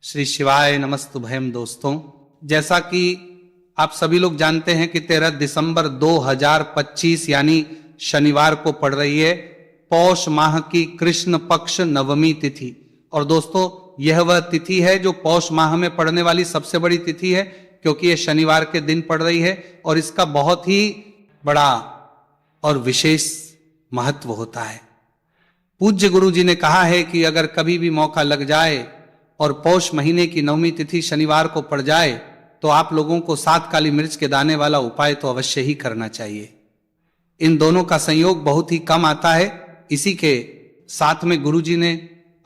श्री शिवाय नमस्तुभयम। दोस्तों, जैसा कि आप सभी लोग जानते हैं कि 13 दिसंबर 2025 यानी शनिवार को पड़ रही है पौष माह की कृष्ण पक्ष नवमी तिथि। और दोस्तों, यह वह तिथि है जो पौष माह में पड़ने वाली सबसे बड़ी तिथि है, क्योंकि यह शनिवार के दिन पड़ रही है और इसका बहुत ही बड़ा और विशेष महत्व होता है। पूज्य गुरु जी ने कहा है कि अगर कभी भी मौका लग जाए और पौष महीने की नवमी तिथि शनिवार को पड़ जाए तो आप लोगों को 7 काली मिर्च के दाने वाला उपाय तो अवश्य ही करना चाहिए। इन दोनों का संयोग बहुत ही कम आता है। इसी के साथ में गुरु जी ने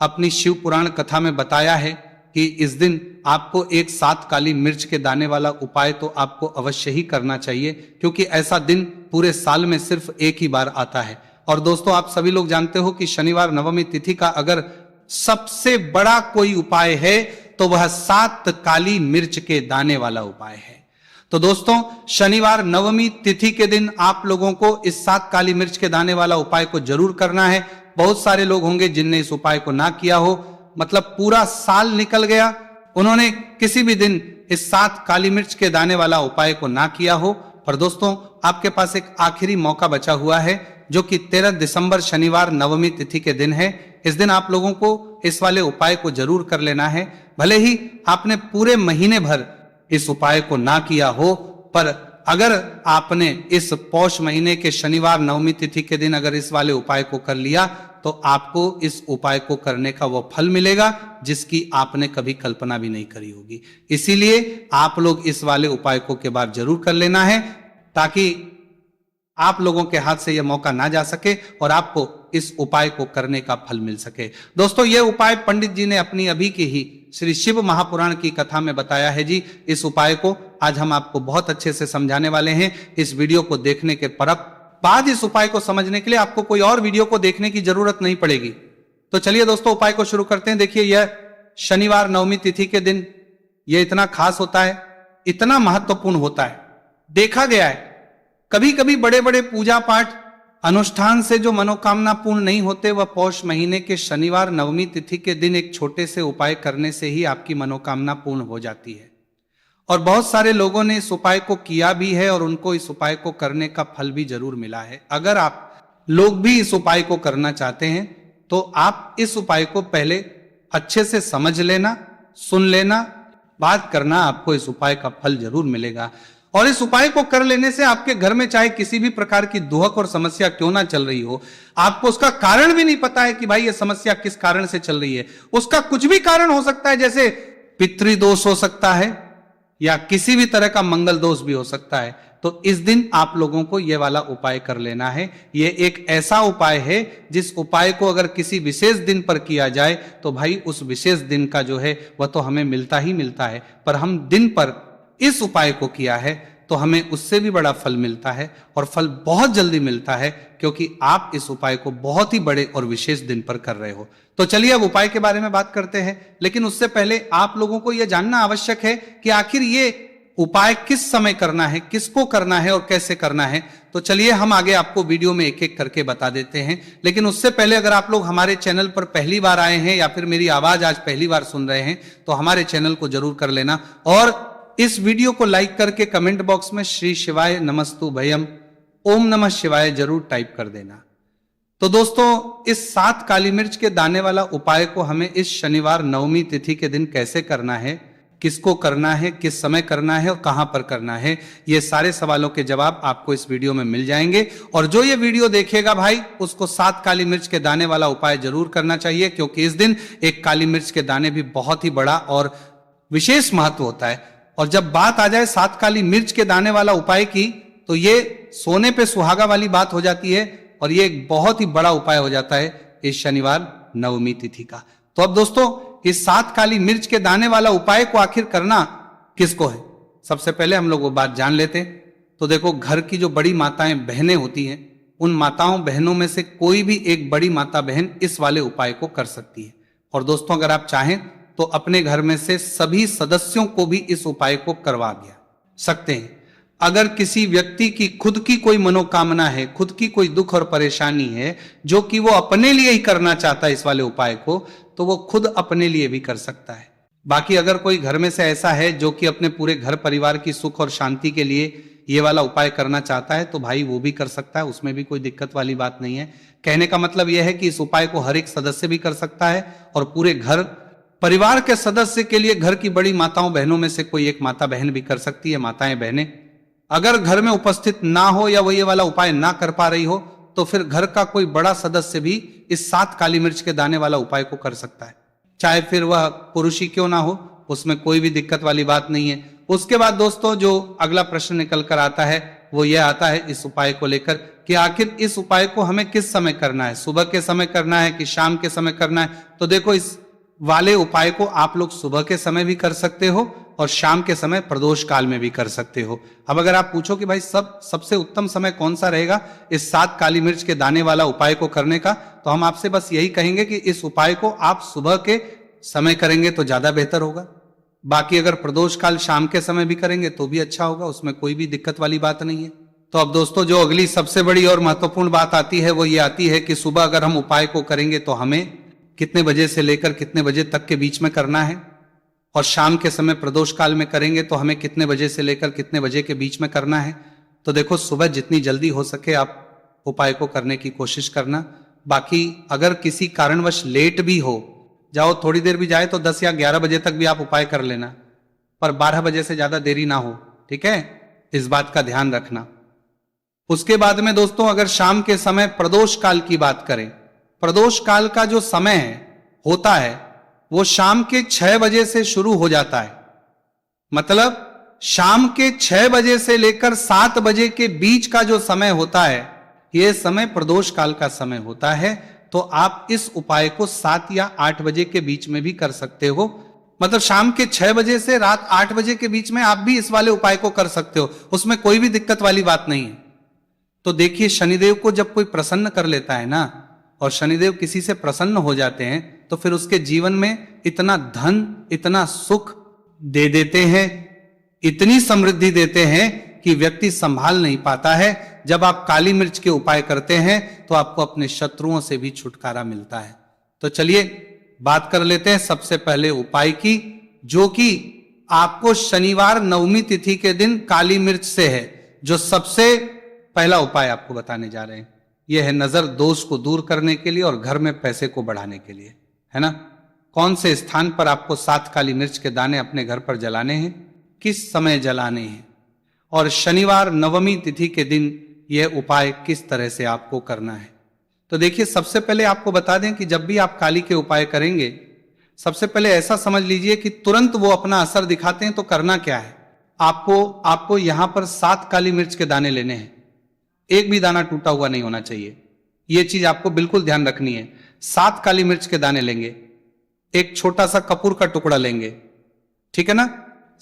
अपनी शिव पुराण कथा में बताया है कि इस दिन आपको एक 7 काली मिर्च के दाने वाला उपाय तो आपको अवश्य ही करना चाहिए, क्योंकि ऐसा दिन पूरे साल में सिर्फ एक ही बार आता है। और दोस्तों, आप सभी लोग जानते हो कि शनिवार नवमी तिथि का अगर सबसे बड़ा कोई उपाय है तो वह 7 काली मिर्च के दाने वाला उपाय है। तो दोस्तों, शनिवार नवमी तिथि के दिन आप लोगों को इस 7 काली मिर्च के दाने वाला उपाय को जरूर करना है। बहुत सारे लोग होंगे जिनने इस उपाय को ना किया हो, मतलब पूरा साल निकल गया, उन्होंने किसी भी दिन इस 7 काली मिर्च के दाने वाला उपाय को ना किया हो। पर दोस्तों, आपके पास एक आखिरी मौका बचा हुआ है, जो कि 13 दिसंबर शनिवार नवमी तिथि के दिन है। इस दिन आप लोगों को इस वाले उपाय को जरूर कर लेना है। भले ही आपने पूरे महीने भर इस उपाय को ना किया हो, पर अगर आपने इस पौष महीने के शनिवार नवमी तिथि के दिन अगर इस वाले उपाय को कर लिया तो आपको इस उपाय को करने का वो फल मिलेगा जिसकी आपने कभी कल्पना भी नहीं करी होगी। इसीलिए आप लोग इस वाले उपाय को के बाद जरूर कर लेना है, ताकि आप लोगों के हाथ से यह मौका ना जा सके और आपको इस उपाय को करने का फल मिल सके। दोस्तों, यह उपाय पंडित जी ने अपनी अभी की ही श्री शिव महापुराण की कथा में बताया है जी। इस उपाय को आज हम आपको बहुत अच्छे से समझाने वाले हैं। इस वीडियो को देखने के बाद इस उपाय को समझने के लिए आपको कोई और वीडियो को देखने की जरूरत नहीं पड़ेगी। तो चलिए दोस्तों, उपाय को शुरू करते हैं। देखिए, यह शनिवार नवमी तिथि के दिन यह इतना खास होता है, इतना महत्वपूर्ण होता है। देखा गया है कभी कभी बड़े बड़े पूजा पाठ अनुष्ठान से जो मनोकामना पूर्ण नहीं होते, वह पौष महीने के शनिवार नवमी तिथि के दिन एक छोटे से उपाय करने से ही आपकी मनोकामना पूर्ण हो जाती है। और बहुत सारे लोगों ने इस उपाय को किया भी है और उनको इस उपाय को करने का फल भी जरूर मिला है। अगर आप लोग भी इस उपाय को करना चाहते हैं तो आप इस उपाय को पहले अच्छे से समझ लेना, सुन लेना, बात करना, आपको इस उपाय का फल जरूर मिलेगा। और इस उपाय को कर लेने से आपके घर में चाहे किसी भी प्रकार की दुहक और समस्या क्यों ना चल रही हो, आपको उसका कारण भी नहीं पता है कि भाई ये समस्या किस कारण से चल रही है, उसका कुछ भी कारण हो सकता है, जैसे पितृदोष हो सकता है या किसी भी तरह का मंगल दोष भी हो सकता है। तो इस दिन आप लोगों को यह वाला उपाय कर लेना है। यह एक ऐसा उपाय है जिस उपाय को अगर किसी विशेष दिन पर किया जाए तो भाई उस विशेष दिन का जो है वह तो हमें मिलता ही मिलता है, पर हम दिन पर इस उपाय को किया है तो हमें उससे भी बड़ा फल मिलता है, और फल बहुत जल्दी मिलता है, क्योंकि आप इस उपाय को बहुत ही बड़े और विशेष दिन पर कर रहे हो। तो चलिए अब उपाय के बारे में बात करते हैं, लेकिन उससे पहले आप लोगों को यह जानना आवश्यक है कि आखिर ये उपाय किस समय करना है, किसको करना है और कैसे करना है। तो चलिए हम आगे आपको वीडियो में एक एक करके बता देते हैं। लेकिन उससे पहले अगर आप लोग हमारे चैनल पर पहली बार आए हैं या फिर मेरी आवाज आज पहली बार सुन रहे हैं तो हमारे चैनल को जरूर कर लेना, और इस वीडियो को लाइक करके कमेंट बॉक्स में श्री शिवाय नमस्तुभयम ओम नमः शिवाय जरूर टाइप कर देना। तो दोस्तों, इस 7 काली मिर्च के दाने वाला उपाय को हमें इस शनिवार नवमी तिथि के दिन कैसे करना है, किसको करना है, किस समय करना है और कहां पर करना है, ये सारे सवालों के जवाब आपको इस वीडियो में मिल जाएंगे। और जो ये वीडियो देखेगा भाई, उसको 7 काली मिर्च के दाने वाला उपाय जरूर करना चाहिए, क्योंकि इस दिन एक काली मिर्च के दाने भी बहुत ही बड़ा और विशेष महत्व होता है। और जब बात आ जाए 7 काली मिर्च के दाने वाला उपाय की, तो ये सोने पे सुहागा वाली बात हो जाती है और ये एक बहुत ही बड़ा उपाय हो जाता है इस शनिवार नवमी तिथि का। तो अब दोस्तों, इस 7 काली मिर्च के दाने वाला उपाय को आखिर करना किसको है, सबसे पहले हम लोग वो बात जान लेते हैं। तो देखो, घर की जो बड़ी माताएं बहनें होती हैं, उन माताओं बहनों में से कोई भी एक बड़ी माता बहन इस वाले उपाय को कर सकती है। और दोस्तों, अगर आप चाहें तो अपने घर में से सभी सदस्यों को भी इस उपाय को करवा दिया सकते हैं। अगर किसी व्यक्ति की खुद की कोई मनोकामना है, खुद की कोई दुख और परेशानी है जो कि वो अपने लिए ही करना चाहता है इस वाले उपाय को, तो वो खुद अपने लिए भी कर सकता है। बाकी अगर कोई घर में से ऐसा है जो कि अपने पूरे घर परिवार की सुख और शांति के लिए ये वाला उपाय करना चाहता है तो भाई वो भी कर सकता है, उसमें भी कोई दिक्कत वाली बात नहीं है। कहने का मतलब यह है कि इस उपाय को हर एक सदस्य भी कर सकता है और पूरे घर परिवार के सदस्य के लिए घर की बड़ी माताओं बहनों में से कोई एक माता बहन भी कर सकती है। माताएं बहनें अगर घर में उपस्थित ना हो या वो ये वाला उपाय ना कर पा रही हो तो फिर घर का कोई बड़ा सदस्य भी इस 7 काली मिर्च के दाने वाला उपाय को कर सकता है, चाहे फिर वह पुरुष ही क्यों ना हो, उसमें कोई भी दिक्कत वाली बात नहीं है। उसके बाद दोस्तों जो अगला प्रश्न निकल कर आता है वो यह आता है इस उपाय को लेकर कि आखिर इस उपाय को हमें किस समय करना है, सुबह के समय करना है कि शाम के समय करना है। तो देखो इस वाले उपाय को आप लोग सुबह के समय भी कर सकते हो और शाम के समय प्रदोष काल में भी कर सकते हो। अब अगर आप पूछो कि भाई सबसे उत्तम समय कौन सा रहेगा इस 7 काली मिर्च के दाने वाला उपाय को करने का, तो हम आपसे बस यही कहेंगे कि इस उपाय को आप सुबह के समय करेंगे तो ज्यादा बेहतर होगा। बाकी अगर प्रदोष काल शाम के समय भी करेंगे तो भी अच्छा होगा, उसमें कोई भी दिक्कत वाली बात नहीं है। तो अब दोस्तों जो अगली सबसे बड़ी और महत्वपूर्ण बात आती है वो ये आती है कि सुबह अगर हम उपाय को करेंगे तो हमें कितने बजे से लेकर कितने बजे तक के बीच में करना है, और शाम के समय प्रदोष काल में करेंगे तो हमें कितने बजे से लेकर कितने बजे के बीच में करना है। तो देखो सुबह जितनी जल्दी हो सके आप उपाय को करने की कोशिश करना। बाकी अगर किसी कारणवश लेट भी हो जाओ, थोड़ी देर भी जाए तो 10 या 11 बजे तक भी आप उपाय कर लेना, पर 12 बजे से ज्यादा देरी ना हो, ठीक है, इस बात का ध्यान रखना। उसके बाद में दोस्तों अगर शाम के समय प्रदोष काल की बात करें, प्रदोष काल का जो समय होता है वो शाम के 6 बजे से शुरू हो जाता है। मतलब शाम के 6 बजे से लेकर 7 बजे के बीच का जो समय होता है यह समय प्रदोष काल का समय होता है। तो आप इस उपाय को 7 या 8 बजे के बीच में भी कर सकते हो। मतलब शाम के 6 बजे से रात 8 बजे के बीच में आप भी इस वाले उपाय को कर सकते हो, उसमें कोई भी दिक्कत वाली बात नहीं है। तो देखिए शनिदेव को जब कोई प्रसन्न कर लेता है ना, और शनिदेव किसी से प्रसन्न हो जाते हैं तो फिर उसके जीवन में इतना धन इतना सुख दे देते हैं, इतनी समृद्धि देते हैं कि व्यक्ति संभाल नहीं पाता है। जब आप काली मिर्च के उपाय करते हैं तो आपको अपने शत्रुओं से भी छुटकारा मिलता है। तो चलिए बात कर लेते हैं सबसे पहले उपाय की, जो कि आपको शनिवार नवमी तिथि के दिन काली मिर्च से है। जो सबसे पहला उपाय आपको बताने जा रहे हैं यह है नजर दोष को दूर करने के लिए और घर में पैसे को बढ़ाने के लिए, है ना। कौन से स्थान पर आपको 7 काली मिर्च के दाने अपने घर पर जलाने हैं, किस समय जलाने हैं, और शनिवार नवमी तिथि के दिन यह उपाय किस तरह से आपको करना है। तो देखिए सबसे पहले आपको बता दें कि जब भी आप काली के उपाय करेंगे सबसे पहले ऐसा समझ लीजिए कि तुरंत वो अपना असर दिखाते हैं। तो करना क्या है, आपको यहां पर 7 काली मिर्च के दाने लेने हैं, एक भी दाना टूटा हुआ नहीं होना चाहिए, यह चीज आपको बिल्कुल ध्यान रखनी है। 7 काली मिर्च के दाने लेंगे, एक छोटा सा कपूर का टुकड़ा लेंगे, ठीक है ना।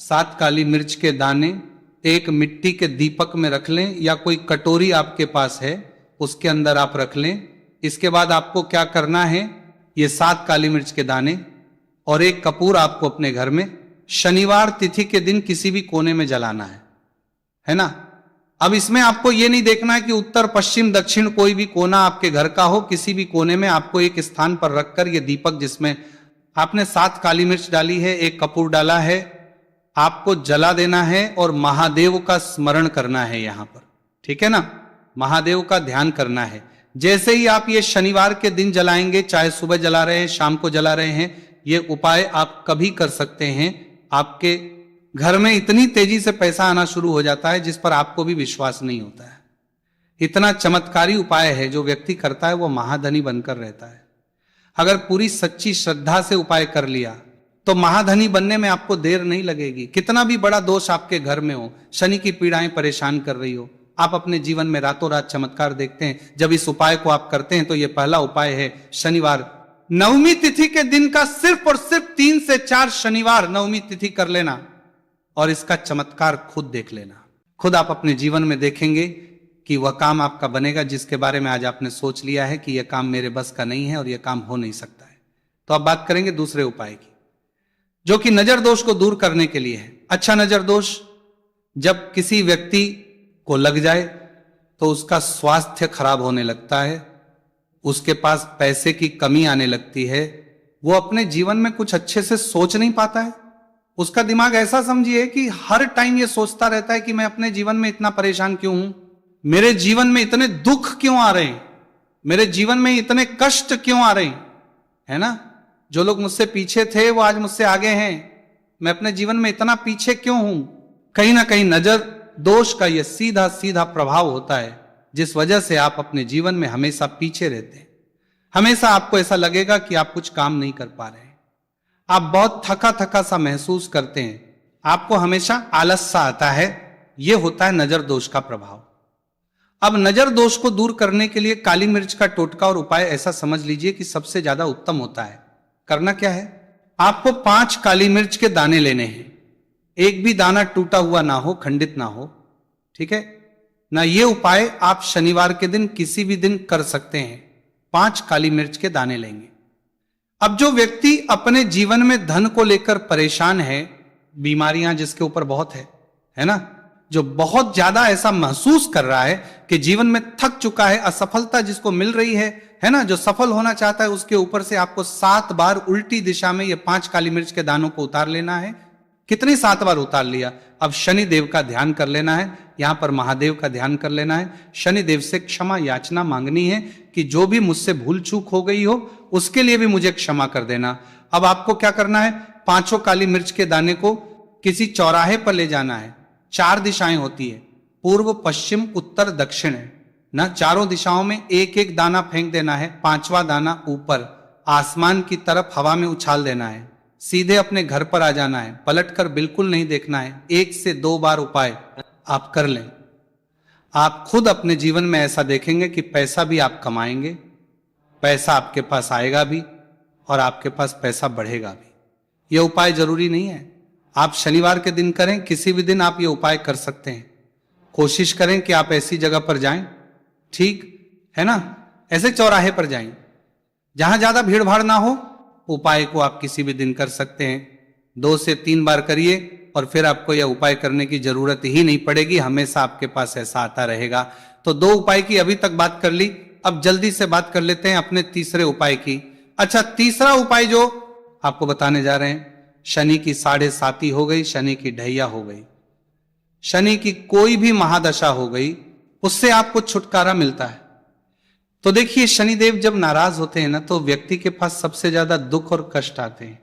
7 काली मिर्च के दाने एक मिट्टी के दीपक में रख लें या कोई कटोरी आपके पास है उसके अंदर आप रख लें। इसके बाद आपको क्या करना है, ये 7 काली मिर्च के दाने और एक कपूर आपको अपने घर में शनिवार तिथि के दिन किसी भी कोने में जलाना है ना। अब इसमें आपको ये नहीं देखना है कि उत्तर पश्चिम दक्षिण कोई भी कोना आपके घर का हो, किसी भी कोने में आपको एक स्थान पर रखकर ये दीपक जिसमें आपने 7 काली मिर्च डाली है, एक कपूर डाला है, आपको जला देना है और महादेव का स्मरण करना है यहां पर, ठीक है ना। महादेव का ध्यान करना है। जैसे ही आप ये शनिवार के दिन जलाएंगे, चाहे सुबह जला रहे हैं शाम को जला रहे हैं, ये उपाय आप कभी कर सकते हैं। आपके घर में इतनी तेजी से पैसा आना शुरू हो जाता है जिस पर आपको भी विश्वास नहीं होता है। इतना चमत्कारी उपाय है, जो व्यक्ति करता है वो महाधनी बनकर रहता है। अगर पूरी सच्ची श्रद्धा से उपाय कर लिया तो महाधनी बनने में आपको देर नहीं लगेगी। कितना भी बड़ा दोष आपके घर में हो, शनि की पीड़ाएं परेशान कर रही हो, आप अपने जीवन में रातों रात चमत्कार देखते हैं जब इस उपाय को आप करते हैं। तो यह पहला उपाय है शनिवार नवमी तिथि के दिन का, सिर्फ और सिर्फ 3 से 4 शनिवार नवमी तिथि कर लेना और इसका चमत्कार खुद देख लेना। खुद आप अपने जीवन में देखेंगे कि वह काम आपका बनेगा जिसके बारे में आज आपने सोच लिया है कि यह काम मेरे बस का नहीं है और यह काम हो नहीं सकता है। तो अब बात करेंगे दूसरे उपाय की, जो कि नजर दोष को दूर करने के लिए है। अच्छा नजर दोष जब किसी व्यक्ति को लग जाए तो उसका स्वास्थ्य खराब होने लगता है, उसके पास पैसे की कमी आने लगती है, वो अपने जीवन में कुछ अच्छे से सोच नहीं पाता है। उसका दिमाग ऐसा समझिए कि हर टाइम ये सोचता रहता है कि मैं अपने जीवन में इतना परेशान क्यों हूं, मेरे जीवन में इतने दुख क्यों आ रहे हैं, मेरे जीवन में इतने कष्ट क्यों आ रहे हैं, है ना। जो लोग मुझसे पीछे थे वो आज मुझसे आगे हैं, मैं अपने जीवन में इतना पीछे क्यों हूं। कहीं ना कहीं नजर दोष का यह सीधा सीधा प्रभाव होता है, जिस वजह से आप अपने जीवन में हमेशा पीछे रहते हैं। हमेशा आपको ऐसा लगेगा कि आप कुछ काम नहीं कर पा रहे हैं, आप बहुत थका थका सा महसूस करते हैं, आपको हमेशा आलस सा आता है। यह होता है नजर दोष का प्रभाव। अब नजर दोष को दूर करने के लिए काली मिर्च का टोटका और उपाय ऐसा समझ लीजिए कि सबसे ज्यादा उत्तम होता है। करना क्या है, आपको 5 काली मिर्च के दाने लेने हैं, एक भी दाना टूटा हुआ ना हो, खंडित ना हो, ठीक है ना। ये उपाय आप शनिवार के दिन किसी भी दिन कर सकते हैं। 5 काली मिर्च के दाने लेंगे। अब जो व्यक्ति अपने जीवन में धन को लेकर परेशान है, बीमारियां जिसके ऊपर बहुत है ना, जो बहुत ज्यादा ऐसा महसूस कर रहा है कि जीवन में थक चुका है, असफलता जिसको मिल रही है ना, जो सफल होना चाहता है, उसके ऊपर से आपको 7 बार उल्टी दिशा में ये 5 काली मिर्च के दानों को उतार लेना है। कितनी 7 बार उतार लिया। अब शनि देव का ध्यान कर लेना है, यहां पर महादेव का ध्यान कर लेना है, शनि देव से क्षमा याचना मांगनी है कि जो भी मुझसे भूल चूक हो गई हो उसके लिए भी मुझे क्षमा कर देना। अब आपको क्या करना है, 5 काली मिर्च के दाने को किसी चौराहे पर ले जाना है। 4 दिशाएं होती है, पूर्व पश्चिम उत्तर दक्षिण है ना, चारों दिशाओं में एक एक दाना फेंक देना है। 5वां दाना ऊपर आसमान की तरफ हवा में उछाल देना है। सीधे अपने घर पर आ जाना है, पलटकर बिल्कुल नहीं देखना है। 1 से 2 बार उपाय आप कर लें, आप खुद अपने जीवन में ऐसा देखेंगे कि पैसा भी आप कमाएंगे, पैसा आपके पास आएगा भी और आपके पास पैसा बढ़ेगा भी। यह उपाय जरूरी नहीं है आप शनिवार के दिन करें, किसी भी दिन आप ये उपाय कर सकते हैं। कोशिश करें कि आप ऐसी जगह पर जाएं, ठीक है ना, ऐसे चौराहे पर जाएं जहां ज्यादा भीड़ भाड़ ना हो। उपाय को आप किसी भी दिन कर सकते हैं। 2 से 3 बार करिए और फिर आपको यह उपाय करने की जरूरत ही नहीं पड़ेगी, हमेशा आपके पास ऐसा आता रहेगा। तो 2 उपाय की अभी तक बात कर ली, अब जल्दी से बात कर लेते हैं अपने तीसरे उपाय की। अच्छा, तीसरा उपाय जो आपको बताने जा रहे हैं, शनि की 7.5 हो गई, शनि की ढैया हो गई, शनि की कोई भी महादशा हो गई, उससे आपको छुटकारा मिलता है। तो देखिए, शनिदेव जब नाराज होते हैं ना, तो व्यक्ति के पास सबसे ज्यादा दुख और कष्ट आते हैं।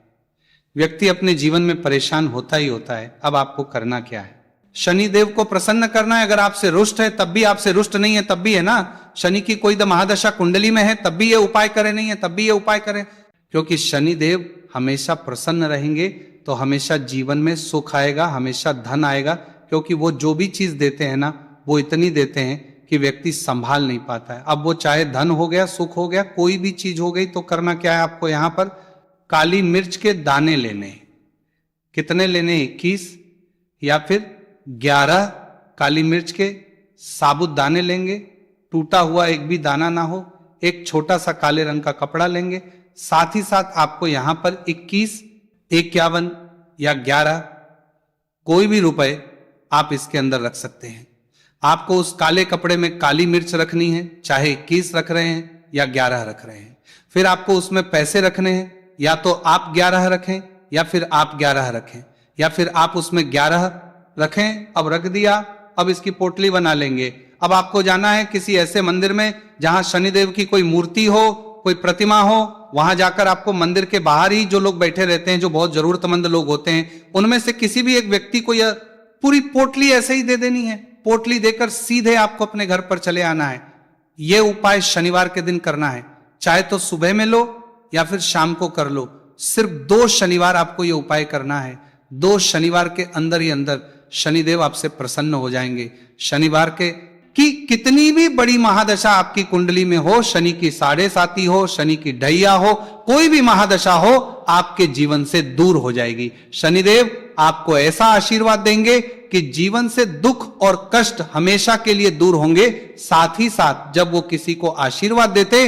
व्यक्ति अपने जीवन में परेशान होता ही होता है। अब आपको करना क्या है, शनिदेव को प्रसन्न करना है। अगर आपसे रुष्ट है तब भी, आपसे रुष्ट नहीं है तब भी, है ना, शनि की कोई महादशा कुंडली में है तब भी ये उपाय करें, नहीं है तब भी ये उपाय करें, क्योंकि शनिदेव हमेशा प्रसन्न रहेंगे तो हमेशा जीवन में सुख आएगा, हमेशा धन आएगा। क्योंकि वो जो भी चीज देते हैं ना, वो इतनी देते हैं कि व्यक्ति संभाल नहीं पाता है। अब वो चाहे धन हो गया, सुख हो गया, कोई भी चीज हो गई, तो करना क्या है आपको, यहां पर काली मिर्च के दाने लेने। कितने लेने, 21 या फिर 11 काली मिर्च के साबुत दाने लेंगे, टूटा हुआ एक भी दाना ना हो। एक छोटा सा काले रंग का कपड़ा लेंगे, साथ ही साथ आपको यहां पर 21, 51 या 11 कोई भी रुपए आप इसके अंदर रख सकते हैं। आपको उस काले कपड़े में काली मिर्च रखनी है, चाहे 21 रख रहे हैं या 11 रख रहे हैं। फिर आपको उसमें पैसे रखने हैं, या तो आप 11 रखें या फिर आप 11 रखें, या फिर आप उसमें 11 रखें। अब रख दिया, अब इसकी पोटली बना लेंगे। अब आपको जाना है किसी ऐसे मंदिर में जहां शनिदेव की कोई मूर्ति हो, कोई प्रतिमा हो। वहां जाकर आपको मंदिर के बाहर ही जो लोग बैठे रहते हैं, जो बहुत जरूरतमंद लोग होते हैं, उनमें से किसी भी एक व्यक्ति को यह पूरी पोटली ऐसे ही दे देनी है। पोटली देकर सीधे आपको अपने घर पर चले आना है। यह उपाय शनिवार के दिन करना है, चाहे तो सुबह में लो या फिर शाम को कर लो। सिर्फ 2 शनिवार आपको यह उपाय करना है। 2 शनिवार के अंदर ही अंदर शनिदेव आपसे प्रसन्न हो जाएंगे। शनिवार के कि कितनी भी बड़ी महादशा आपकी कुंडली में हो, शनि की 7.5 हो, शनि की ढैया हो, कोई भी महादशा हो, आपके जीवन से दूर हो जाएगी। शनिदेव आपको ऐसा आशीर्वाद देंगे कि जीवन से दुख और कष्ट हमेशा के लिए दूर होंगे। साथ ही साथ जब वो किसी को आशीर्वाद देते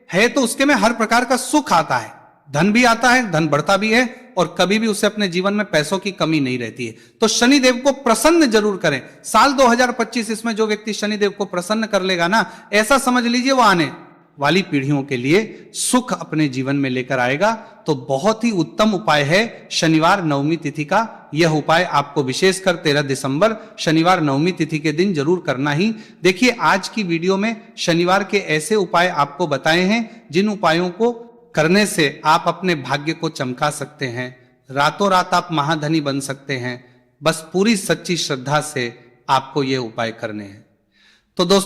हैं तो उसके में हर प्रकार का सुख आता है, धन भी आता है, धन बढ़ता भी है, और कभी भी उसे अपने जीवन में पैसों की कमी नहीं रहती है। तो शनिदेव को प्रसन्न जरूर करें। साल 2025 इसमें जो व्यक्ति शनिदेव को प्रसन्न कर लेगा ना, ऐसा समझ लीजिए वो आने वाली पीढ़ियों के लिए सुख अपने जीवन में लेकर आएगा। तो बहुत ही उत्तम उपाय है शनिवार नवमी तिथि का। यह उपाय आपको विशेषकर 13 दिसंबर शनिवार नवमी तिथि के दिन जरूर करना ही। देखिए, आज की वीडियो में शनिवार के ऐसे उपाय आपको बताए हैं जिन उपायों को करने से आप अपने भाग्य को चमका सकते हैं, रातों रात आप महाधनी बन सकते हैं। बस पूरी सच्ची श्रद्धा से आपको ये उपाय करने हैं। तो दोस्तों,